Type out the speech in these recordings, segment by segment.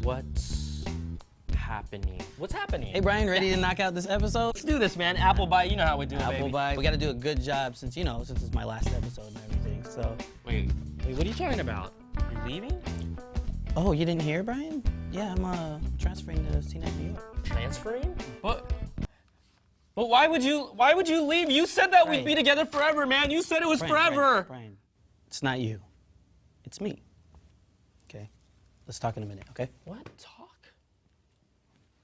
What's happening? What's happening? Hey Brian, ready to knock out this episode? Let's do this, man. Apple Byte, you know how we do it, Apple baby. Byte. We got to do a good job since it's my last episode and everything. So. Wait, what are you talking about? You're leaving? Oh, you didn't hear, Brian? Yeah, I'm transferring to CNET New York. Transferring? But why would you leave? You said that Brian. we'd be together forever, man. You said it was forever. Brian, it's not you. It's me. Okay? Let's talk in a minute, okay? What? Talk?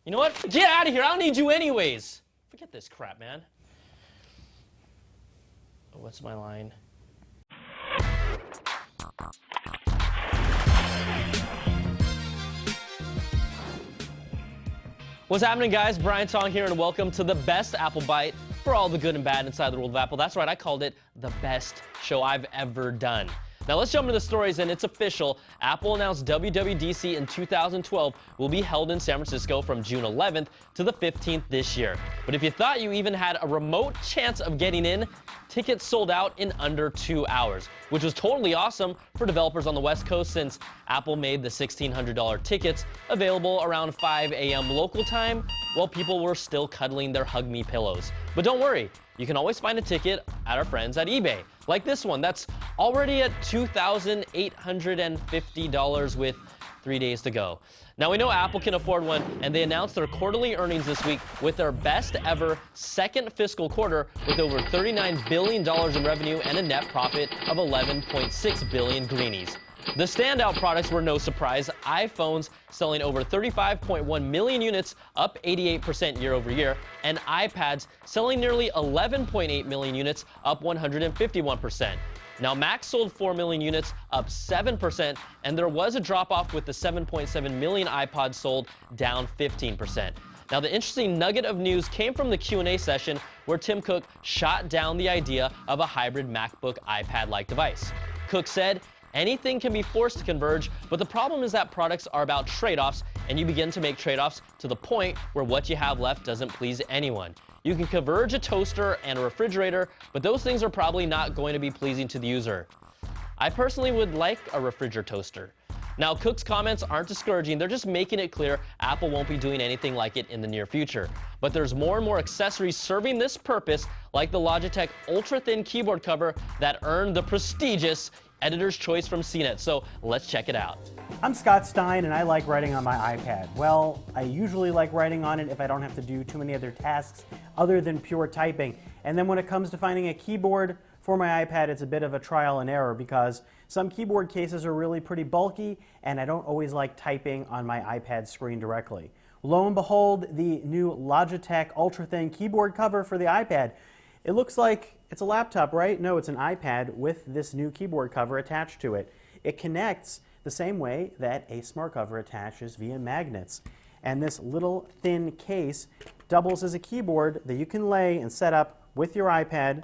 You know what? Get out of here. I don't need you anyways. Forget this crap, man. Oh, what's my line? What's happening, guys? Brian Tong here, and welcome to the best Apple Byte for all the good and bad inside the world of Apple. That's right, I called it the best show I've ever done. Now let's jump into the stories, and it's official. Apple announced WWDC in 2012 will be held in San Francisco from June 11th to the 15th this year. But if you thought you even had a remote chance of getting in, tickets sold out in under 2 hours, which was totally awesome for developers on the West Coast since Apple made the $1,600 tickets available around 5 a.m. local time while people were still cuddling their Hug Me pillows. But don't worry, you can always find a ticket at our friends at eBay, like this one that's already at $2,850 with 3 days to go. Now we know Apple can afford one, and they announced their quarterly earnings this week with their best ever second fiscal quarter with over $39 billion in revenue and a net profit of 11.6 billion greenies. The standout products were no surprise. iPhones selling over 35.1 million units, up 88% year over year, and iPads selling nearly 11.8 million units, up 151%. Now, Macs sold 4 million units, up 7%, and there was a drop-off with the 7.7 million iPods sold, down 15%. Now, the interesting nugget of news came from the Q&A session where Tim Cook shot down the idea of a hybrid MacBook iPad-like device. Cook said, "Anything can be forced to converge, but the problem is that products are about trade-offs, and you begin to make trade-offs to the point where what you have left doesn't please anyone. You can converge a toaster and a refrigerator, but those things are probably not going to be pleasing to the user. I personally would like a refrigerator toaster." Now, Cook's comments aren't discouraging. They're just making it clear Apple won't be doing anything like it in the near future. But there's more and more accessories serving this purpose, like the Logitech ultra-thin keyboard cover that earned the prestigious Editor's Choice from CNET. So let's check it out. I'm Scott Stein, and I like writing on my iPad. Well, I usually like writing on it if I don't have to do too many other tasks other than pure typing. And then when it comes to finding a keyboard for my iPad, it's a bit of a trial and error because some keyboard cases are really pretty bulky, and I don't always like typing on my iPad screen directly. Lo and behold, the new Logitech ultra-thin keyboard cover for the iPad. It looks like it's a laptop, right? No, it's an iPad with this new keyboard cover attached to it. It connects the same way that a smart cover attaches via magnets. And this little thin case doubles as a keyboard that you can lay and set up with your iPad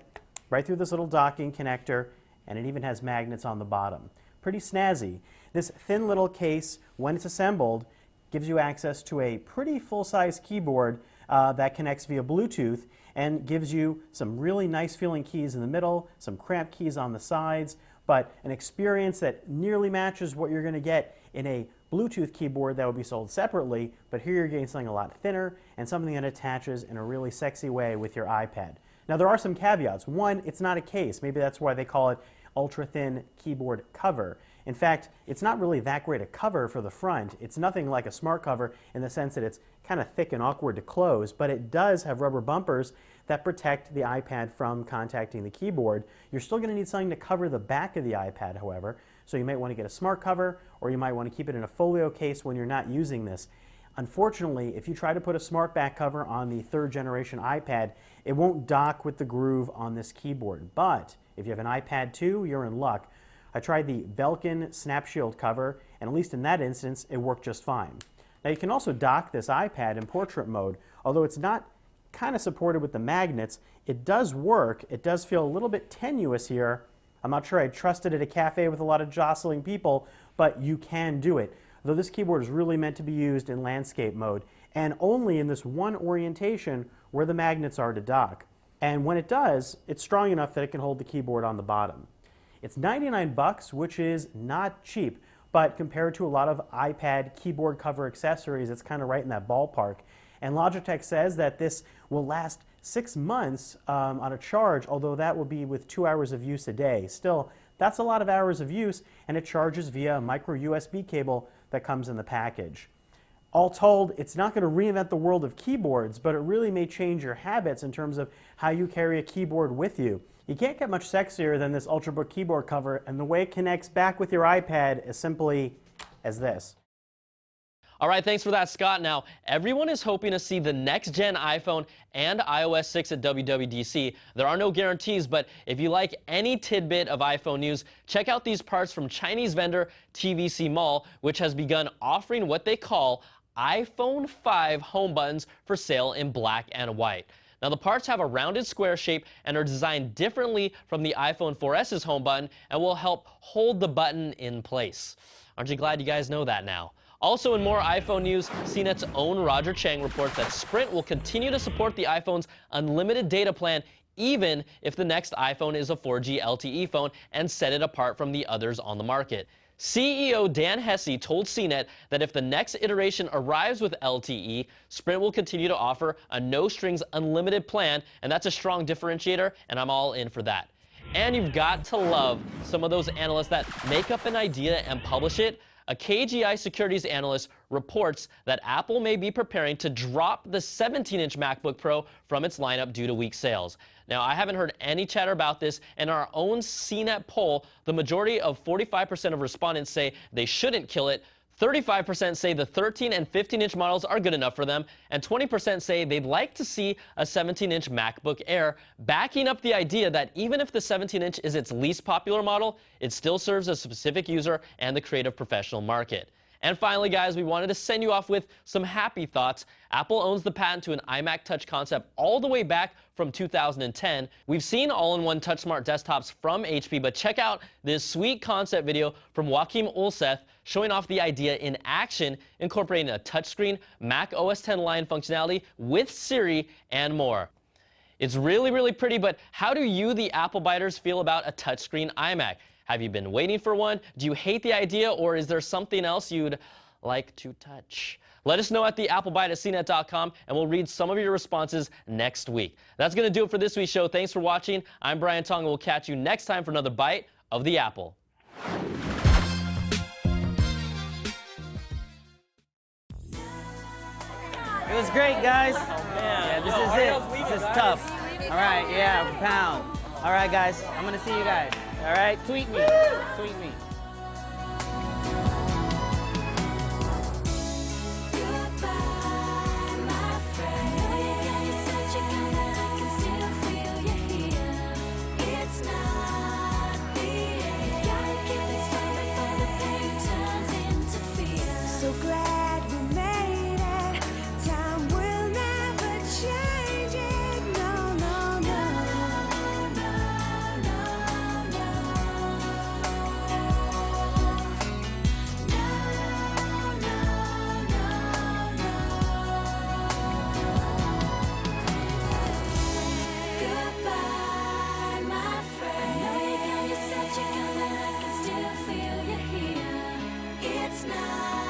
right through this little docking connector, and it even has magnets on the bottom. Pretty snazzy. This thin little case, when it's assembled, gives you access to a pretty full-size keyboard that connects via Bluetooth and gives you some really nice feeling keys in the middle, some cramped keys on the sides, but an experience that nearly matches what you're going to get in a Bluetooth keyboard that would be sold separately, but here you're getting something a lot thinner and something that attaches in a really sexy way with your iPad. Now there are some caveats. One, it's not a case. Maybe that's why they call it ultra-thin keyboard cover. In fact, it's not really that great a cover for the front. It's nothing like a smart cover in the sense that it's kind of thick and awkward to close, but it does have rubber bumpers that protect the iPad from contacting the keyboard. You're still going to need something to cover the back of the iPad, however, so you might want to get a smart cover, or you might want to keep it in a folio case when you're not using this. Unfortunately, if you try to put a smart back cover on the 3rd generation iPad, it won't dock with the groove on this keyboard. But if you have an iPad 2, you're in luck. I tried the Belkin Snap Shield cover, and at least in that instance, it worked just fine. Now you can also dock this iPad in portrait mode. Although it's not kind of supported with the magnets, it does work. It does feel a little bit tenuous here. I'm not sure I'd trust it at a cafe with a lot of jostling people, but you can do it. Though this keyboard is really meant to be used in landscape mode, and only in this one orientation where the magnets are to dock. And when it does, it's strong enough that it can hold the keyboard on the bottom. It's $99, which is not cheap, but compared to a lot of iPad keyboard cover accessories, it's kind of right in that ballpark. And Logitech says that this will last 6 months on a charge, although that will be with 2 hours of use a day. Still, that's a lot of hours of use, and it charges via a micro USB cable that comes in the package. All told, it's not going to reinvent the world of keyboards, but it really may change your habits in terms of how you carry a keyboard with you. You can't get much sexier than this Ultrabook keyboard cover, and the way it connects back with your iPad is simply as this. All right, thanks for that, Scott. Now, everyone is hoping to see the next-gen iPhone and iOS 6 at WWDC. There are no guarantees, but if you like any tidbit of iPhone news, check out these parts from Chinese vendor TVC Mall, which has begun offering what they call iPhone 5 home buttons for sale in black and white. Now, the parts have a rounded square shape and are designed differently from the iPhone 4S's home button and will help hold the button in place. Aren't you glad you guys know that now? Also, in more iPhone news, CNET's own Roger Chang reports that Sprint will continue to support the iPhone's unlimited data plan even if the next iPhone is a 4G LTE phone and set it apart from the others on the market. CEO Dan Hesse told CNET that if the next iteration arrives with LTE, Sprint will continue to offer a no-strings unlimited plan, and that's a strong differentiator, and I'm all in for that. And you've got to love some of those analysts that make up an idea and publish it. A KGI Securities analyst reports that Apple may be preparing to drop the 17-inch MacBook Pro from its lineup due to weak sales. Now, I haven't heard any chatter about this. In our own CNET poll, the majority of 45% of respondents say they shouldn't kill it, 35% say the 13 and 15-inch models are good enough for them, and 20% say they'd like to see a 17-inch MacBook Air, backing up the idea that even if the 17-inch is its least popular model, it still serves a specific user and the creative professional market. And finally, guys, we wanted to send you off with some happy thoughts. Apple owns the patent to an iMac Touch concept all the way back from 2010. We've seen all-in-one Touch Smart desktops from HP, but check out this sweet concept video from Joachim Ulseth showing off the idea in action, incorporating a touchscreen, Mac OS X line functionality with Siri and more. It's really, really pretty, but how do you, the Apple biters, feel about a touchscreen iMac? Have you been waiting for one? Do you hate the idea, or is there something else you'd like to touch? Let us know at the applebyte@cnet.com, and we'll read some of your responses next week. That's going to do it for this week's show. Thanks for watching. I'm Brian Tong, and we'll catch you next time for another Bite of the Apple. It was great, guys. Oh, man. Yeah, this is it. This is tough. All right, yeah, pound. All right, guys, I'm going to see you guys. All right, tweet me. Tweet me. So glad we made it. Time will never change it. No, no, no. No, no, Goodbye, my friend. I know you're gone, you said you're coming. I can still feel you here. It's not